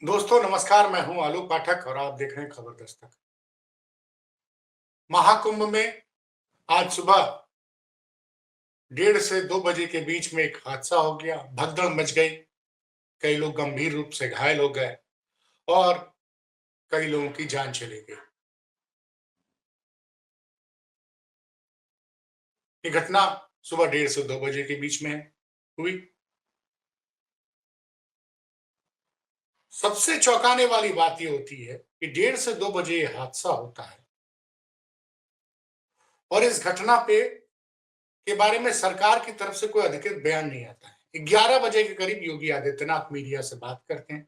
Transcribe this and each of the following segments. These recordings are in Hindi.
दोस्तों नमस्कार, मैं हूं आलोक पाठक और आप देख रहे हैं खबर दस्तक। महाकुंभ में आज सुबह 1:30 से 2 बजे के बीच में एक हादसा हो गया। भगदड़ मच गई। कई लोग गंभीर रूप से घायल हो गए और कई लोगों की जान चली गई। ये घटना सुबह 1:30 से 2 बजे के बीच में हुई। सबसे चौंकाने वाली बात ये होती है कि 1:30 से 2 बजे ये हादसा होता है और इस घटना के बारे में सरकार की तरफ से कोई अधिकृत बयान नहीं आता है। 11 बजे के करीब योगी आदित्यनाथ मीडिया से बात करते हैं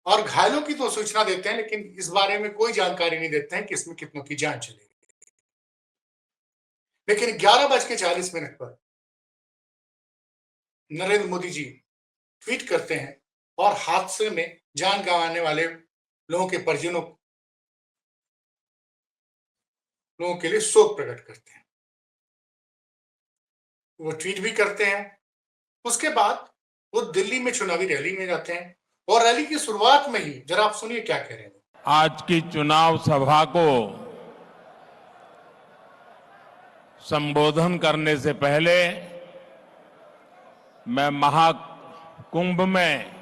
और घायलों की तो सूचना देते हैं, लेकिन इस बारे में कोई जानकारी नहीं देते हैं कि इसमें कितनों की जान चलेगी। लेकिन 11:40 पर नरेंद्र मोदी जी ट्वीट करते हैं और हादसे में जान गंवाने वाले लोगों के लिए शोक प्रकट करते हैं। वो ट्वीट भी करते हैं। उसके बाद वो दिल्ली में चुनावी रैली में जाते हैं और रैली की शुरुआत में ही जरा आप सुनिए क्या कह रहे हैं। आज की चुनाव सभा को संबोधन करने से पहले मैं महाकुंभ में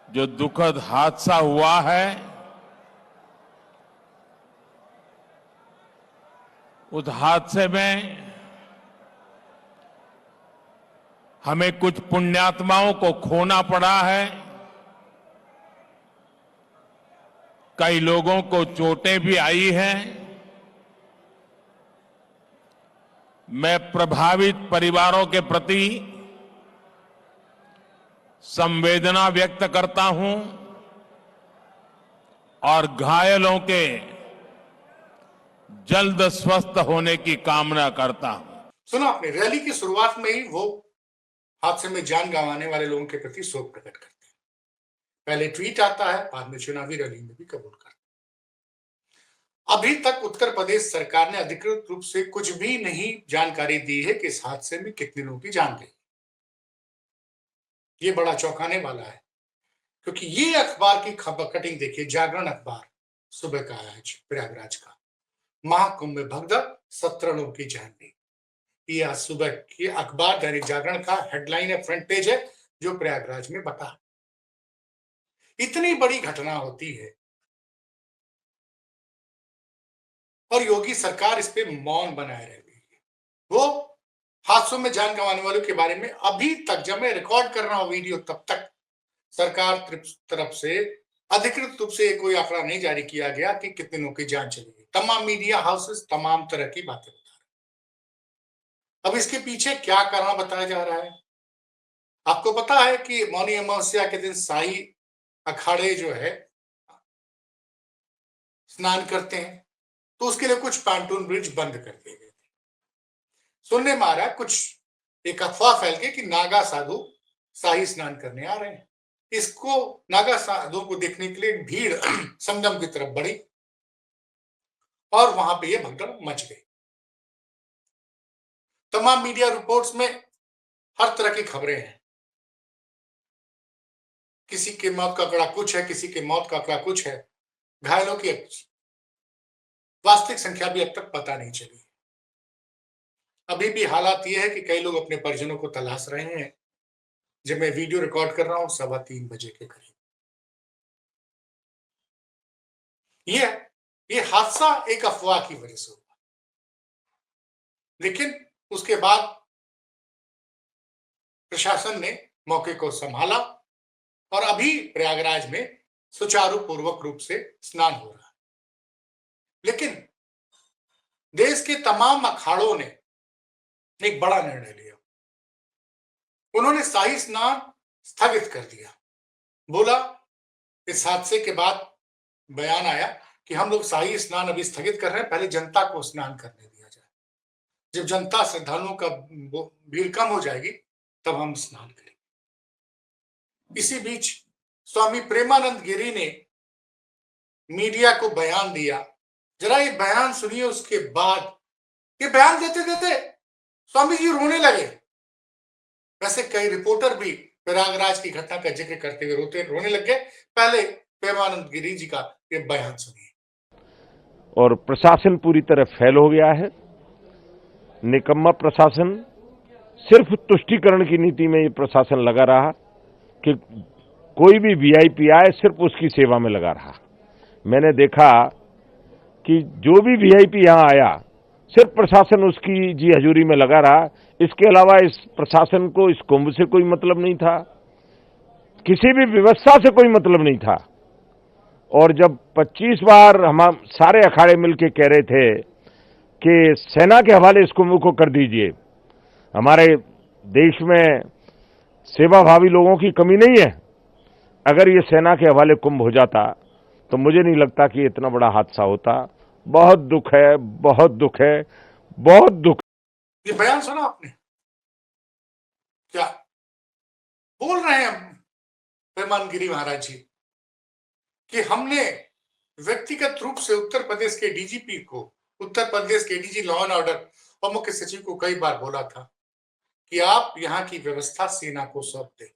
जो दुखद हादसा हुआ है उस हादसे में हमें कुछ पुण्यात्माओं को खोना पड़ा है। कई लोगों को चोटें भी आई हैं। मैं प्रभावित परिवारों के प्रति संवेदना व्यक्त करता हूं और घायलों के जल्द स्वस्थ होने की कामना करता हूं। सुना आपने, रैली की शुरुआत में ही वो हादसे में जान गंवाने वाले लोगों के प्रति शोक प्रकट करते हैं। पहले ट्वीट आता है, बाद में चुनावी रैली में भी कबूल करते हैं। अभी तक उत्तर प्रदेश सरकार ने अधिकृत रूप से कुछ भी नहीं जानकारी दी है कि इस हादसे में कितने लोगों की जान गई। ये बड़ा चौंकाने वाला है, क्योंकि ये अखबार की खबर कटिंग देखिए, जागरण अखबार सुबह का आज प्रयागराज का महाकुंभ में भगदड़, 17 लोगों की जान गई। ये आज सुबह की अखबार दैनिक जागरण का हेडलाइन है, फ्रंट पेज है, जो प्रयागराज में बता। इतनी बड़ी घटना होती है और योगी सरकार इस पे मौन बनाए रह गई है। वो हादसों में जान गंवाने वालों के बारे में अभी तक, जब मैं रिकॉर्ड कर रहा हूं वीडियो, तब तक सरकार तरफ से अधिकृत रूप से कोई आंकड़ा नहीं जारी किया गया कि कितने लोगों की जान चली गई। तमाम मीडिया हाउसेस तमाम तरह की बातें बता रहे। अब इसके पीछे क्या कारण बताया जा रहा है? आपको पता है कि मौनी अमावस्या के दिन शाही अखाड़े जो है स्नान करते हैं, तो उसके लिए कुछ पैंटून ब्रिज बंद कर दिए गए थे। सुनने में आ रहा है, कुछ एक अफवाह फैल गई कि नागा साधु शाही स्नान करने आ रहे हैं। इसको, नागा साधुओं को देखने के लिए भीड़ संगम की तरफ बढ़ी और वहां पे ये भगदड़ मच गई। तमाम मीडिया रिपोर्ट्स में हर तरह की खबरें हैं। किसी की मौत का आंकड़ा कुछ है, किसी की मौत का आंकड़ा कुछ है। घायलों की वास्तविक संख्या भी अब तक पता नहीं चली। अभी भी हालात ये है कि कई लोग अपने परिजनों को तलाश रहे हैं। जब मैं वीडियो रिकॉर्ड कर रहा हूं 3:15 बजे के करीब ये हादसा एक अफवाह की वजह से हुआ, लेकिन उसके बाद प्रशासन ने मौके को संभाला और अभी प्रयागराज में सुचारू पूर्वक रूप से स्नान हो रहा है। लेकिन देश के तमाम अखाड़ों ने एक बड़ा निर्णय लिया। उन्होंने शाही स्नान स्थगित कर दिया। बोला, इस हादसे के बाद बयान आया कि हम लोग शाही स्नान अभी स्थगित कर रहे हैं, पहले जनता को स्नान करने दिया जाए। जब जनता, श्रद्धालुओं का भीड़ कम हो जाएगी, तब हम स्नान करेंगे। इसी बीच स्वामी प्रेमानंद गिरी ने मीडिया को बयान दिया। जरा ये बयान सुनिए। उसके बाद ये बयान देते देते स्वामी जी रोने लगे। वैसे कई रिपोर्टर भी प्रयागराज की घटना का जिक्र करते हुए रोने लग गए। पहले प्रेमानंद गिरी जी का ये बयान सुनिए। और प्रशासन पूरी तरह फेल हो गया है। निकम्मा प्रशासन, सिर्फ तुष्टीकरण की नीति में ये प्रशासन लगा रहा कि कोई भी वीआईपी आए सिर्फ उसकी सेवा में लगा रहा। मैंने देखा कि जो भी वीआईपी यहां आया सिर्फ प्रशासन उसकी जी हजूरी में लगा रहा। इसके अलावा इस प्रशासन को इस कुंभ से कोई मतलब नहीं था, किसी भी व्यवस्था से कोई मतलब नहीं था। और जब 25 बार हम सारे अखाड़े मिलकर कह रहे थे कि सेना के हवाले इस कुंभ को कर दीजिए, हमारे देश में सेवाभावी लोगों की कमी नहीं है, अगर ये सेना के हवाले कुंभ हो जाता तो मुझे नहीं लगता कि इतना बड़ा हादसा होता। बहुत दुख है, बहुत दुख है, बहुत दुख। ये बयान सुना आपने? क्या बोल रहे हैं प्रेमानंद गिरी महाराज जी कि हमने व्यक्तिगत रूप से उत्तर प्रदेश के डीजीपी को, उत्तर प्रदेश के डीजी लॉ एंड ऑर्डर और मुख्य सचिव को कई बार बोला था कि आप यहां की व्यवस्था सेना को सौंप दें।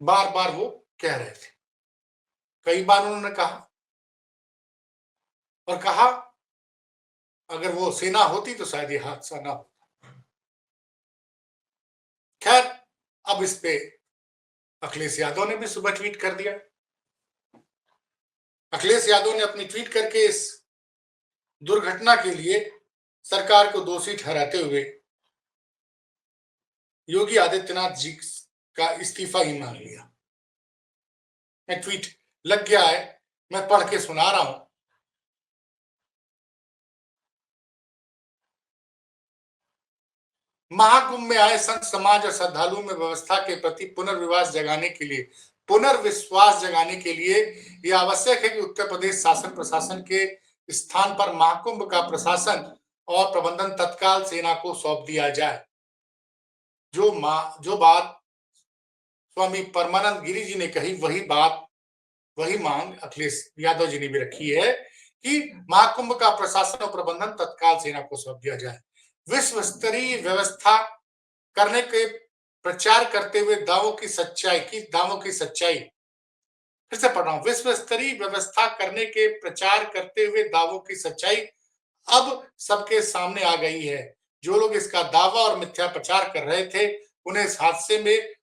बार बार वो कह रहे थे, कई बार उन्होंने कहा और कहा अगर वो सेना होती तो शायद ये हादसा ना होता। खैर, अब इस पे अखिलेश यादव ने भी सुबह ट्वीट कर दिया। अखिलेश यादव ने अपनी ट्वीट करके इस दुर्घटना के लिए सरकार को दोषी ठहराते हुए योगी आदित्यनाथ जी का इस्तीफा ही मांग लिया। मैं ट्वीट लग गया है, मैं पढ़ के सुना रहा हूं। महाकुंभ में आए संत समाज और श्रद्धालुओं में व्यवस्था के प्रति पुनर्विश्वास जगाने के लिए यह आवश्यक है कि उत्तर प्रदेश शासन प्रशासन के स्थान पर महाकुंभ का प्रशासन और प्रबंधन तत्काल सेना को सौंप दिया जाए। जो बात स्वामी परमानंद गिरी जी ने कही, वही मांग अखिलेश यादव जी ने भी रखी है कि महाकुंभ का प्रशासन और प्रबंधन तत्काल सेना को सौंप दिया जाए। विश्व स्तरीय व्यवस्था करने के प्रचार करते हुए दावों की सच्चाई, फिर से पढ़ रहा हूं, विश्व स्तरीय व्यवस्था करने के प्रचार करते हुए दावों की सच्चाई अब सबके सामने आ गई है। जो लोग इसका दावा और मिथ्या प्रचार कर रहे थे, उन्हें इस हादसे में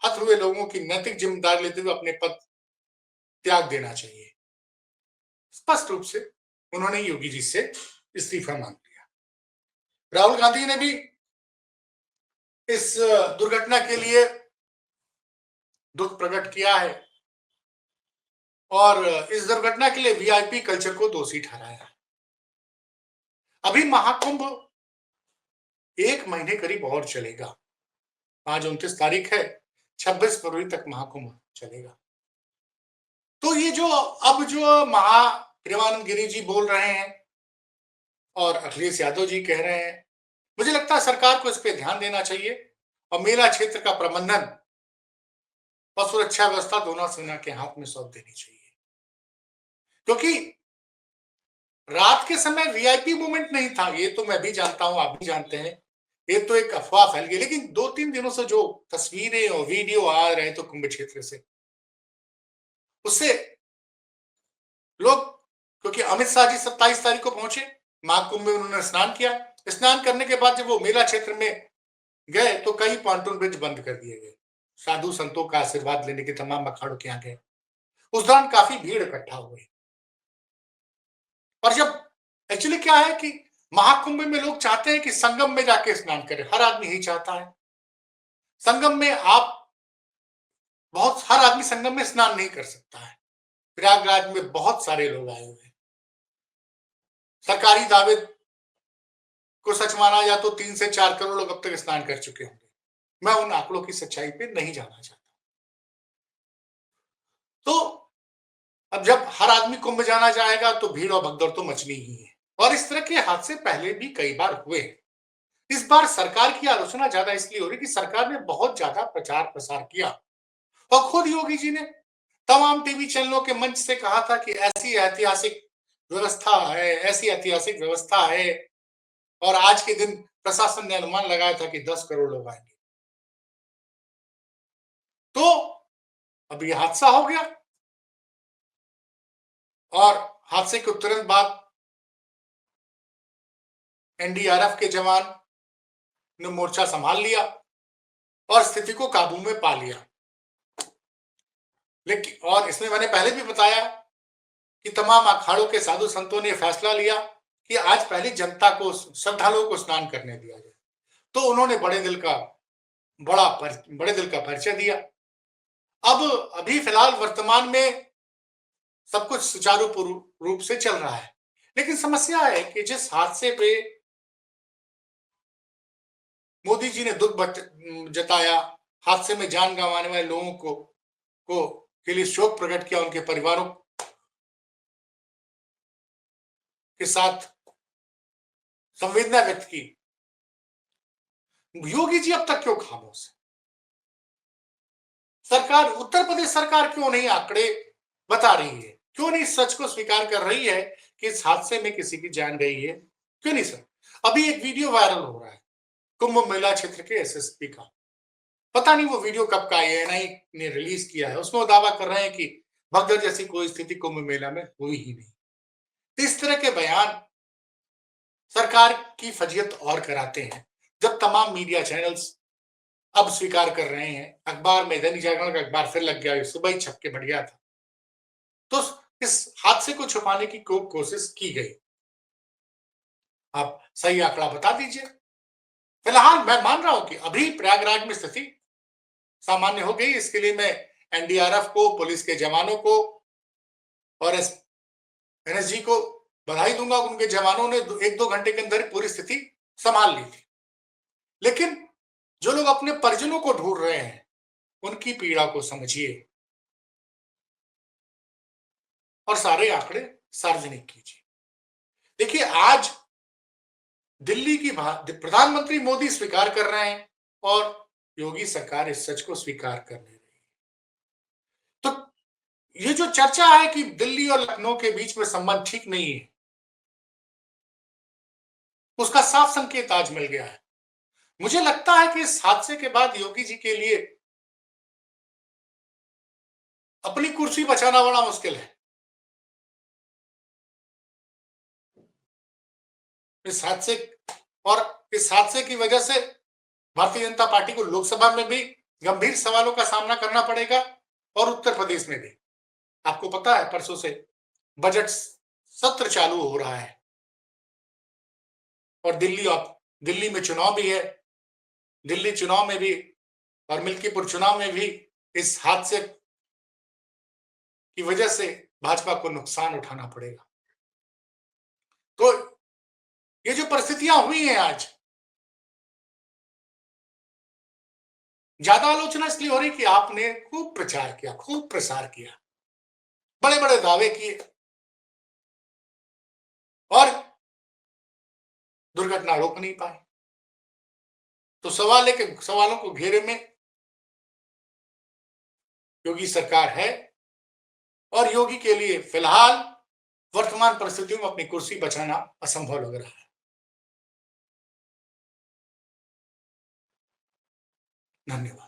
हत हुए लोगों की नैतिक जिम्मेदारी लेते हुए अपने पद त्याग देना चाहिए। स्पष्ट रूप से उन्होंने योगी जी से इस्तीफा मांग लिया। राहुल गांधी ने भी इस दुर्घटना के लिए दुख प्रकट किया है और इस दुर्घटना के लिए वीआईपी कल्चर को दोषी ठहराया। अभी महाकुंभ 1 महीने करीब और चलेगा। आज 29 तारीख है, 26 फरवरी तक महाकुंभ चलेगा। तो ये जो प्रेमानंद गिरी जी बोल रहे हैं और अखिलेश यादव जी कह रहे हैं, मुझे लगता है सरकार को इस पे ध्यान देना चाहिए और मेला क्षेत्र का प्रबंधन और सुरक्षा व्यवस्था दोनों सेना के हाथ में सौंप देनी चाहिए। क्योंकि रात के समय वीआईपी मूवमेंट नहीं था, ये तो मैं भी जानता हूं, आप भी जानते हैं, ये तो एक अफवाह फैल गई। लेकिन 2-3 दिनों से जो तस्वीरें और वीडियो आ रहे थे कुंभ क्षेत्र से, उससे लोग, क्योंकि अमित शाह जी 27 तारीख को पहुंचे महाकुंभ में, उन्होंने स्नान किया। स्नान करने के बाद जब वो मेला क्षेत्र में गए तो कई पॉन्टून ब्रिज बंद कर दिए गए। साधु संतों का आशीर्वाद लेने के तमाम अखाड़ों के यहाँ गए। उस दौरान काफी भीड़ इकट्ठा हो गई। और जब एक्चुअली क्या है कि महाकुंभ में लोग चाहते हैं कि संगम में जाके स्नान करें, हर आदमी यही चाहता है। संगम में हर आदमी संगम में स्नान नहीं कर सकता है। प्रयागराज में बहुत सारे लोग आए हुए हैं। सरकारी दावे को सच माना या तो 3 से 4 करोड़ लोग अब तक स्नान कर चुके होंगे। मैं उन आंकड़ों की सच्चाई पे नहीं जाना चाहता। तो अब जब हर आदमी कुंभ जाना चाहेगा तो भीड़ और भगदड़ तो मचनी ही है। और इस तरह के हादसे पहले भी कई बार हुए। इस बार सरकार की आलोचना ज्यादा इसलिए हो रही कि सरकार ने बहुत ज्यादा प्रचार प्रसार किया और खुद योगी जी ने तमाम टीवी चैनलों के मंच से कहा था कि ऐसी ऐतिहासिक व्यवस्था है और आज के दिन प्रशासन ने अनुमान लगाया था कि 10 करोड़ लोग आएंगे। तो अब ये हादसा हो गया और हादसे के तुरंत बाद एनडीआरएफ के जवान ने मोर्चा संभाल लिया और स्थिति को काबू में पा लिया। लेकिन और इसमें मैंने पहले भी बताया कि तमाम अखाड़ों के साधु संतों ने फैसला लिया कि आज पहले जनता को, श्रद्धालुओं को स्नान करने दिया जाए। तो उन्होंने बड़े दिल का परिचय दिया। अब अभी फिलहाल वर्तमान में सब कुछ सुचारू रूप से चल रहा है, लेकिन समस्या है कि जिस हादसे पे मोदी जी ने दुख जताया, हादसे में जान गंवाने वाले लोगों को के लिए शोक प्रकट किया, उनके परिवारों के साथ संवेदना व्यक्त की, योगी जी अब तक क्यों खामोश है? सरकार, उत्तर प्रदेश सरकार क्यों नहीं आंकड़े बता रही है? क्यों नहीं सच को स्वीकार कर रही है कि इस हादसे में किसी की जान गई है? क्यों नहीं सर? अभी एक वीडियो वायरल हो रहा है कुंभ मेला क्षेत्र के एसएसपी का। पता नहीं वो वीडियो कब का है, एएनआई ने रिलीज किया है। उसमें वो दावा कर रहे हैं कि भगदड़ जैसी कोई स्थिति कुंभ मेला में हुई ही नहीं। तो इस तरह के बयान सरकार की फजीयत और कराते हैं, जब तमाम मीडिया चैनल्स अब स्वीकार कर रहे हैं। अखबार में दैनिक जागरण का अखबार फिर लग गया, सुबह ही छप के बढ़ गया था। तो इस हादसे को छुपाने की कोशिश की गई। आप सही आंकड़ा बता दीजिए। फिलहाल मैं मान रहा हूं कि अभी प्रयागराज में स्थिति सामान्य हो गई। इसके लिए मैं एनडीआरएफ को, पुलिस के जवानों को और एनएसजी को बधाई दूंगा। उनके जवानों ने 1-2 घंटे के अंदर पूरी स्थिति संभाल ली थी। लेकिन जो लोग अपने परिजनों को ढूंढ रहे हैं, उनकी पीड़ा को समझिए और सारे आंकड़े सार्वजनिक कीजिए। देखिए, आज दिल्ली की प्रधानमंत्री मोदी स्वीकार कर रहे हैं और योगी सरकार इस सच को स्वीकार कर ले रही है। तो ये जो चर्चा है कि दिल्ली और लखनऊ के बीच में संबंध ठीक नहीं है, उसका साफ संकेत आज मिल गया है। मुझे लगता है कि इस हादसे के बाद योगी जी के लिए अपनी कुर्सी बचाना बड़ा मुश्किल है। इस हादसे की वजह से भारतीय जनता पार्टी को लोकसभा में भी गंभीर सवालों का सामना करना पड़ेगा और उत्तर प्रदेश में भी। आपको पता है, परसों से बजट सत्र चालू हो रहा है और दिल्ली में चुनाव भी है। दिल्ली चुनाव में भी और मिल्कीपुर चुनाव में भी इस हादसे की वजह से भाजपा को नुकसान उठाना पड़ेगा। तो ये जो परिस्थितियां हुई हैं आज, ज्यादा आलोचना इसलिए हो रही कि आपने खूब प्रचार किया, खूब प्रसार किया, बड़े बड़े दावे किए और दुर्घटना रोक नहीं पाए। तो सवालों को घेरे में योगी सरकार है और योगी के लिए फिलहाल वर्तमान परिस्थितियों में अपनी कुर्सी बचाना असंभव लग रहा है। धन्यवाद।